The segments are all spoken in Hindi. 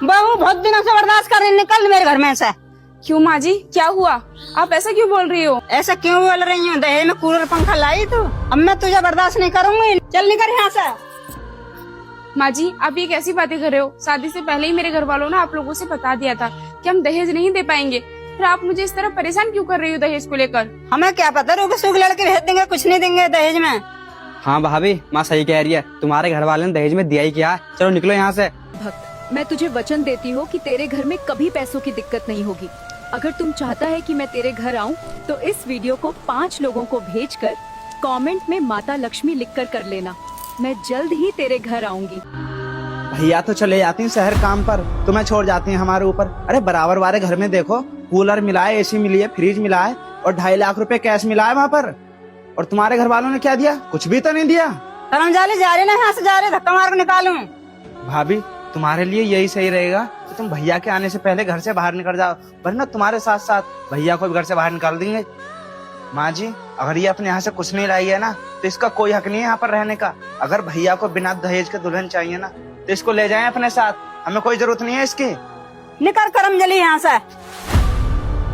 बहू बहुत दिनों से बर्दाश्त कर रही, निकल मेरे घर में से। क्यों माँ जी, क्या हुआ? आप ऐसा क्यों बोल रही हो? ऐसा क्यों बोल रही हूँ? दहेज में कूलर पंखा लाई तू, अब मैं तुझे बर्दाश्त नहीं करूंगी। चल निकल यहाँ से। माँ जी, आप ये कैसी बातें कर रहे हो? शादी से पहले ही मेरे घर वालों ने आप लोगों से बता दिया था कि हम दहेज नहीं दे पाएंगे, फिर आप मुझे इस तरह परेशान क्यों कर रही हो दहेज को लेकर? हमें क्या पता, रोके सुख लड़के भेज देंगे, कुछ नहीं देंगे दहेज में। हाँ भाभी, माँ सही कह रही है, तुम्हारे घर वाले ने दहेज में दिया ही क्या। चलो निकलो यहाँ से। भक्त, मैं तुझे वचन देती हूँ कि तेरे घर में कभी पैसों की दिक्कत नहीं होगी। अगर तुम चाहता है कि मैं तेरे घर आऊँ तो इस वीडियो को 5 लोगों को भेजकर कमेंट में माता लक्ष्मी लिखकर कर लेना। मैं जल्द ही तेरे घर आऊंगी। भैया तो चले जाती हैं शहर काम पर, तुम्हें छोड़ जाती हैं हमारे ऊपर। अरे बराबर वाले घर में देखो, कूलर मिला है, एसी मिली है, फ्रिज मिला है और 2.5 लाख रुपए कैश मिला है वहाँ पर। और तुम्हारे घर वालों ने क्या दिया? कुछ भी तो नहीं दिया। धर्मजाली जा रही ना यहाँ से, जा रही, धक्का मार के निकालूं। भाभी तुम्हारे लिए यही सही रहेगा कि तुम भैया के आने से पहले घर से बाहर निकल जाओ, वरना तुम्हारे साथ साथ भैया को भी घर से बाहर निकाल देंगे। माँ जी, अगर ये अपने यहाँ से कुछ नहीं लाई है ना तो इसका कोई हक नहीं है यहाँ पर रहने का। अगर भैया को बिना दहेज के दुल्हन चाहिए ना तो इसको ले जाएं अपने साथ, हमें कोई जरूरत नहीं है इसकी। निकल करमजली यहाँ से।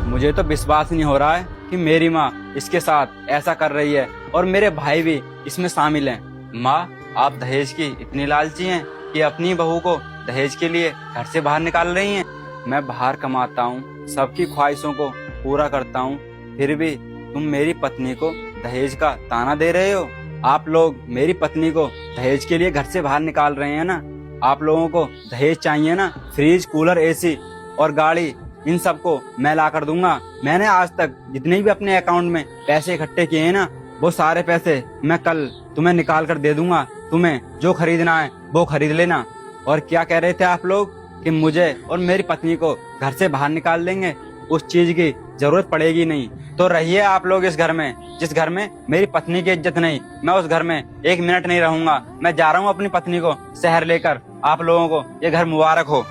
मुझे तो विश्वास नहीं हो रहा है कि मेरी माँ इसके साथ ऐसा कर रही है और मेरे भाई भी इसमें शामिल हैं। माँ, आप दहेज की इतनी लालची हैं कि अपनी बहू को दहेज के लिए घर से बाहर निकाल रही हैं। मैं बाहर कमाता हूँ, सबकी ख्वाहिशों को पूरा करता हूँ, फिर भी तुम मेरी पत्नी को दहेज का ताना दे रहे हो। आप लोग मेरी पत्नी को दहेज के लिए घर से बाहर निकाल रहे हैं ना। आप लोगों को दहेज चाहिए ना, फ्रिज, कूलर, एसी और गाड़ी, इन सबको मैं ला कर दूंगा। मैंने आज तक जितने भी अपने अकाउंट में पैसे इकट्ठे किए हैं ना, वो सारे पैसे मैं कल तुम्हें निकाल कर दे दूंगा। तुम्हें जो खरीदना है वो खरीद लेना। और क्या कह रहे थे आप लोग कि मुझे और मेरी पत्नी को घर से बाहर निकाल देंगे? उस चीज की जरूरत पड़ेगी नहीं। तो रहिए आप लोग इस घर में, जिस घर में मेरी पत्नी की इज्जत नहीं। मैं उस घर में 1 मिनट नहीं रहूंगा। मैं जा रहा हूँ अपनी पत्नी को शहर लेकर। आप लोगों को ये घर मुबारक हो।